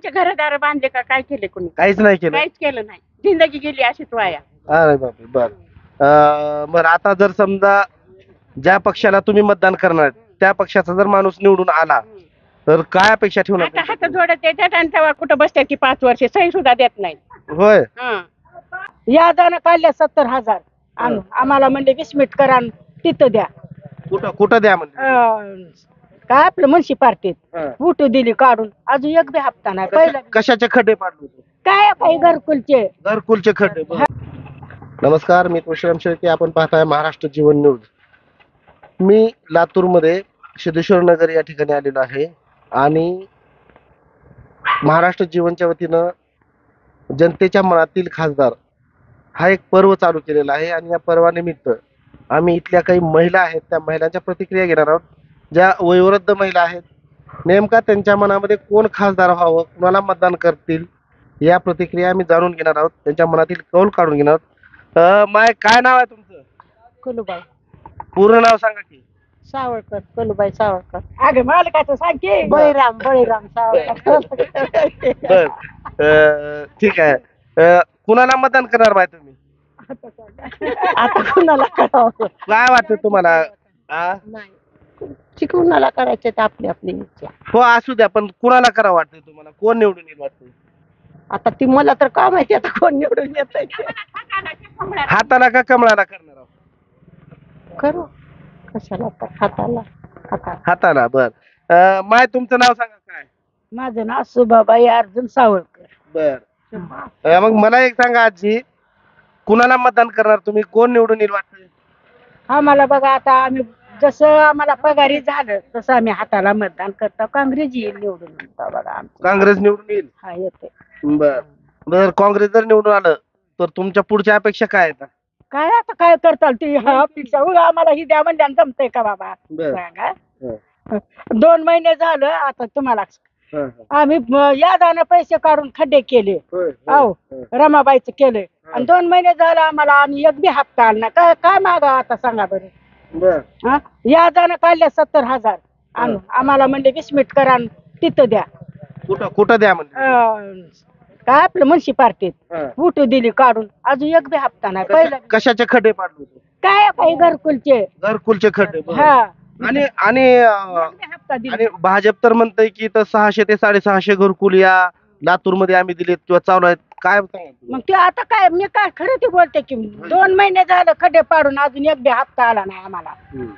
आमचे घरदार बांधले का काय केले कोणी? काहीच नाही केलं. काहीच केलं नाही. जिंदगी गेली अशीच वाया. अरे बापरे. बर आता जर समजा ज्या पक्षाला तुम्ही मतदान करणार त्या पक्षाचा जर माणूस निवडून आला तर काय अपेक्षा ठेवणार? आता हात जोडत देतात आणि तेव्हा कुठं बसतात की 5 वर्ष सही सुद्धा देत नाही. होय. यादानं काढल्या 70,000 आणून आम्हाला म्हणले 20 मिनिट करा आणि तिथं द्या. कुठं द्या म्हणजे? काय आपलं मुन्शी पार्टीत उठू दिली काढून अजून एक बी हप्ता नाही. पहिला कशाचे खड्डे पाडले होते? काय काही घरकुलचे खड्डे. नमस्कार, मी तुळशीराम शेळके. आपण पाहताय महाराष्ट्र जीवन न्यूज. मी लातूरमध्ये सिद्धेश्वर नगर या ठिकाणी आलेलो आहे आणि महाराष्ट्र जीवनच्या वतीनं जनतेच्या मनातील खासदार हा एक पर्व चालू केलेला आहे आणि या पर्वानिमित्त आम्ही इथल्या काही महिला आहेत त्या महिलांच्या प्रतिक्रिया घेणार आहोत. ज्या वयोवृद्ध महिला आहेत नेमका त्यांच्या मनामध्ये कोण खासदार व्हावं, कुणाला मतदान करतील या प्रतिक्रिया आम्ही जाणून घेणार आहोत. त्यांच्या मनातील कौल काढून घेणार आहोत. माय काय नाव आहे तुमचं? कलुबाई पूर्ण नाव सांगा की. सावळकर. कलुबाई सावळकर. अगं मालकाचं सांग की. बळीराम सावळकर. बर ठीक आहे. कुणाला मतदान करणार बाय तुम्ही? आता कुणाला करावं काय वाटतं तुम्हाला? नाही कुणाला करायचे तर आपली आपली इच्छा. हो असू द्या, पण कुणाला करा वाटतंय तुम्हाला? कोण निवडून येईल वाटतंय? आता ती मला तर काय माहिती आता कोण निवडून येत हाताला का कमळाला करणार आहोत? करू कशाला तर हाताला. हाताला. बर माय तुमचं नाव सांगा काय? माझं नाव सुभाबाई अर्जुन सावळकर. बर मग मला एक सांगा आजी, कुणाला मतदान करणार तुम्ही? कोण निवडून येईल वाटतंय? आम्हाला बघा आता आम्ही जसं आम्हाला पगारी झालं तसं आम्ही हाताला मतदान करतो. काँग्रेस येईल निवडून म्हणतो बघा आमचं. काँग्रेस निवडून येईल. हा येते. बर काँग्रेस जर निवडून आलं तर तुमच्या पुढच्या अपेक्षा काय आहेत? काय आता काय करताल ती अपेक्षा आम्हाला ही द्या म्हणल्या जमतंय का बाबा सांगा. 2 महिने झालं आता तुम्हाला आम्ही यादानं पैसे काढून खड्डे केले. हो रमाबाईचं केले आणि 2 महिने झालं आम्हाला आम्ही एक बी हप्ता आला नाही. काय मागा आता सांगा बरं. यादानं काढल्या 70,000 आणून आम्हाला म्हणले 20 मिनिट करा आणि तिथं द्या. कुठं द्या म्हणजे? काय आपलं मुन्शी पार्टीत उठू दिली काढून अजून एक बी हप्ता नाही. पहिला कशाचे खड्डे पाडले होते? काय काही घरकुलचे खड्डे. हा आणि आणि भाजप तर म्हणतंय की तर 600 ते 650 घरकुल या लातूर मध्ये आम्ही दिलेत किंवा चालू आहेत. काय मग ते आता काय मी काय खरं ते बोलते की 2 महिने झालं खड्डे पाडून अजून एक बी हप्ता आला नाही आम्हाला.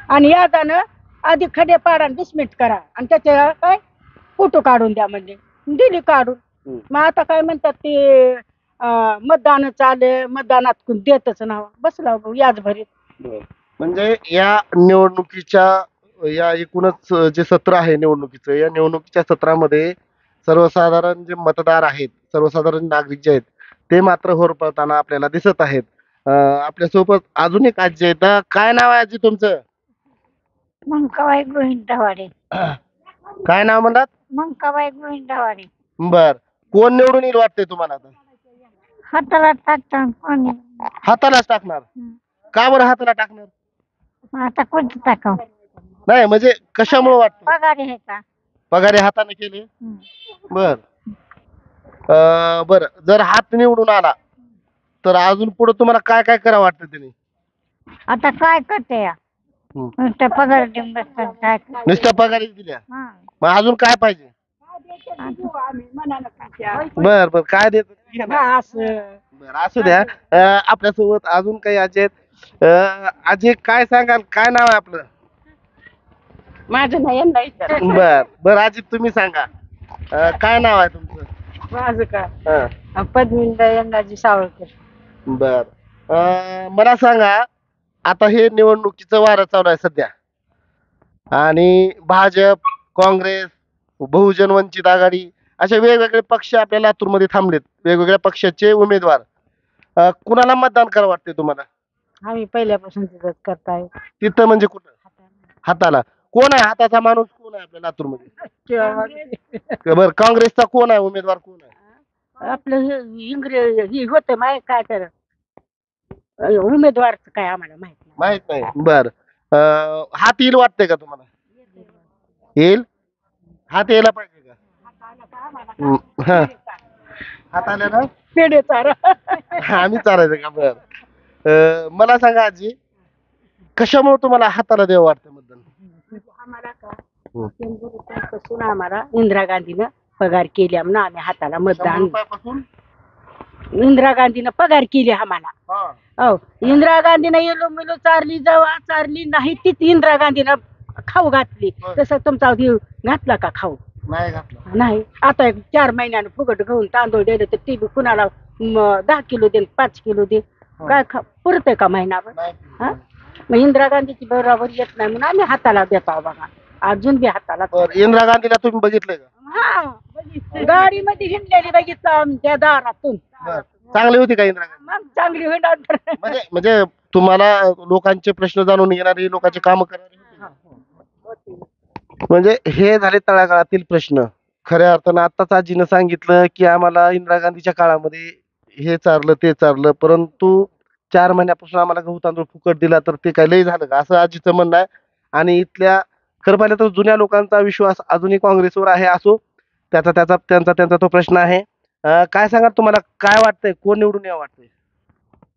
आणि यादानं आधी खड्डे पाडा 20 मिनिट करा आणि त्याच्या काय फोटो काढून द्या म्हणजे दिली काढून. मग आता काय म्हणतात ते मतदान चाले मतदानात देतच ना बसला याच भरीत. म्हणजे या निवडणुकीच्या या एकूणच जे सत्र आहे निवडणुकीचं, या निवडणुकीच्या सत्रामध्ये सर्वसाधारण जे मतदार आहेत, सर्वसाधारण नागरिक जे आहेत ते मात्र होरपळताना आपल्याला दिसत आहेत. आपल्यासोबत अजून एक आजी आहेत. काय नाव आहे आजी तुमचं? मंकाबाई गोविंदवाडे. काय नाव म्हणतात? मंकाबाई गोविंदवाडे. बर कोण निवडून येईल वाटतंय तुम्हाला? हाताला टाकता. हातालाच टाकणार? का बरं हाताला टाकणार? आता कोणतं टाकाव? नाही म्हणजे कशामुळे वाटतं? पगारी आहे का? पगारे हाताने केले. बर बर जर हात निवडून आला तर अजून पुढे तुम्हाला काय काय करावं वाटतं त्यांनी? आता काय करते या नुसतं पगार देऊन बसतात. काय नुसत्या पगारी दिल्या मग अजून काय पाहिजे? बर बर काय देत? बर असू द्या. आपल्यासोबत अजून काही आजी आहेत. आजी काय सांगाल, काय नाव आहे आपलं? माझं नाही यंदा विचार. बर आजी तुम्ही सांगा काय नाव आहे तुमचं? माझं का पद्मिंदा यंदाजी सावळकर. बर मला सांगा, आता हे निवडणुकीचं वारं चालू आहे सध्या आणि भाजप, काँग्रेस, बहुजन वंचित आघाडी असे वेगवेगळे पक्ष आपल्या लातूरमध्ये थांबलेत. वेगवेगळ्या पक्षाचे उमेदवार. कुणाला मतदान करावं वाटते तुम्हाला? आम्ही पहिल्यापासून तिथंच करताय. तिथं म्हणजे कुठं? हाताला. कोण आहे हाताचा माणूस? कोण आहे आपल्या लातूरमध्ये? बर काँग्रेसचा कोण आहे उमेदवार? कोण आहे आपलं इंग्रज ही होतं माहित काय तर उमेदवार काय आम्हाला माहित नाही. बर हात येईल वाटतंय का तुम्हाला? येईल? हात यायला पाहिजे का? हा हात आल्या ना पेढे चारा आम्ही चालायचं का बर मला सांगा आजी कशामुळे तुम्हाला हाताला देव वाटतं मतदान आम्हाला का केंद्र रुपयापासून आम्हाला इंदिरा गांधीनं पगार केली म्हणून आम्ही हाताला 100 मतदान रुपयापासून इंदिरा गांधीनं पगार केली आम्हाला हा हो इंदिरा गांधीनं येलो मिलो चारली जेव्हा चारली नाही तीच इंदिरा गांधीनं खाऊ घातली होय. तसं तुमचा देव घातला का खाऊ नाही घातलं नाही आता 4 महिन्यानं फुकट घेऊन तांदूळ दिले तर ते बी कुणाला 10 किलो दे 5 किलो दे काय पुरतंय का महिनाभर नाही हा मग इंदिरा गांधीची बरोबर येत नाही म्हणून आम्ही हाताला देतो बघा अजून बी हाताला बरं, इंदिरा गांधीला तुम्ही बघितलंय का हा गाडीमध्ये हिंडलेली बघितलं आमच्या दारातून बरं. चांगली होती का इंदिरा गांधी मग चांगली होणार म्हणजे म्हणजे तुम्हाला लोकांचे प्रश्न जाणून घेणारी लोकांचे काम करणारी होती. म्हणजे हे झाले तळागाळातील प्रश्न खऱ्या अर्थानं आत्ताच आजीनं सांगितलं की आम्हाला इंदिरा गांधीच्या काळामध्ये हे चारलं ते चारलं परंतु 4 महिन्यापासून आम्हाला गहू तांदूळ फुकट दिला तर ते काय लय झालं का असं आजीचं म्हणणं आहे आणि इथल्या खरं पाहिलं तर जुन्या लोकांचा विश्वास अजूनही काँग्रेसवर आहे असो त्यांचा तो प्रश्न आहे काय सांगा तुम्हाला काय वाटतंय कोण निवडून यावं वाटतंय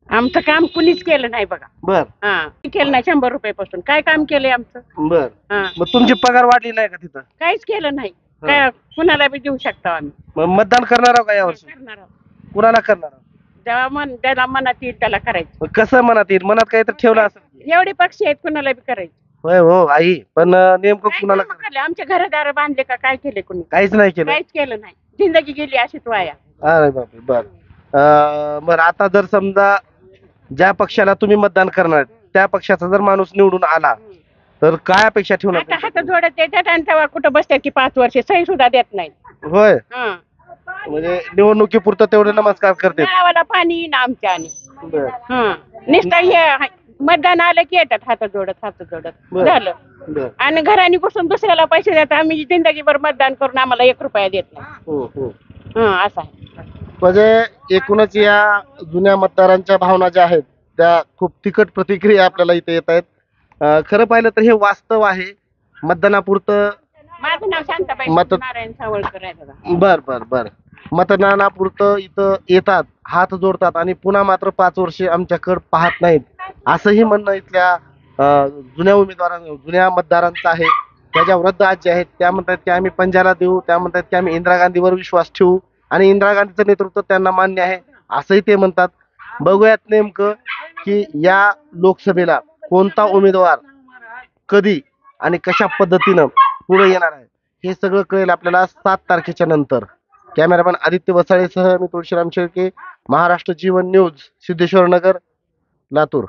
आमचं काम कुणीच केलं नाही बघा. बर हा केलं नाही 100 रुपयापासून काय काम केलंय आमचं. बर हा मग तुमची पगार वाढली नाही का तिथं काहीच केलं नाही. काय कुणाला बी देऊ शकतो आम्ही. मग मतदान करणार आहोत का यावर्षी करणार आहोत. कुणाला करणार आहोत? जेव्हा त्याला मनात येईल त्याला करायचं. मग कसं मनात येईल मनात काही तर ठेवलं असेल एवढे पक्षी आहेत कुणाला बी करायचं. होय हो आई पण नेमकं काय कुणाला कामं केले? आमचे घरदार बांधले का काय केले कुणी. काहीच नाही केलं काहीच केलं नाही. जिंदगी गेली अशीच वाया. अरे बापरे बर आता जर समजा ज्या पक्षाला तुम्ही मतदान करणार त्या पक्षाचा जर माणूस निवडून आला तर काय अपेक्षा आता ठेवणार हात जोडत येतात आणि तेव्हा कुठं बसतात की 5 वर्ष सही सुद्धा देत नाही. होय हा म्हणजे निवडणुकीपुरतं तेवढे नमस्कार करते नळावाला पाणी येईन आमच्या आणि बर हा नुसतं हे मतदान आलं की येतात हात जोडत बरं. झालं. बर आणि घराने बसून दुसऱ्याला पैसे देतात आम्ही जिंदगीभर मतदान करून आम्हाला 1 रुपया देत नाही. हो हो हा असं आहे. म्हणजे एकूणच या जुन्या मतदारांच्या भावना ज्या आहेत त्या खूप तिखट प्रतिक्रिया आपल्याला इथे येत आहेत खरं पाहिलं तर हे वास्तव आहे मतदानापुरतं माझं नाव शांताबाई नारायण सावळकर आहे बघा. बर बर बर मतदानापुरतं इथं येतात हात जोडतात आणि पुन्हा मात्र 5 वर्षे आमच्याकडे पाहत नाहीत असंही म्हणणं इथल्या जुन्या मतदारांचं आहे. त्याच्या वृद्ध आजी आहेत त्या म्हणतात की आम्ही पंजाला देऊ त्या म्हणतात की आम्ही इंदिरा गांधीवर विश्वास ठेवू आणि इंदिरा गांधीचं नेतृत्व त्यांना मान्य आहे असंही ते म्हणतात. बघूयात नेमकं की या लोकसभेला कोणता उमेदवार कधी आणि कशा पद्धतीनं पुढे येणार आहे हे सगळं कळेल आपल्याला 7 तारखेच्या नंतर. कॅमेरामॅन आदित्य वसाळेसह मी तुळशीराम शेळके महाराष्ट्र जीवन न्यूज सिद्धेश्वर नगर लातूर.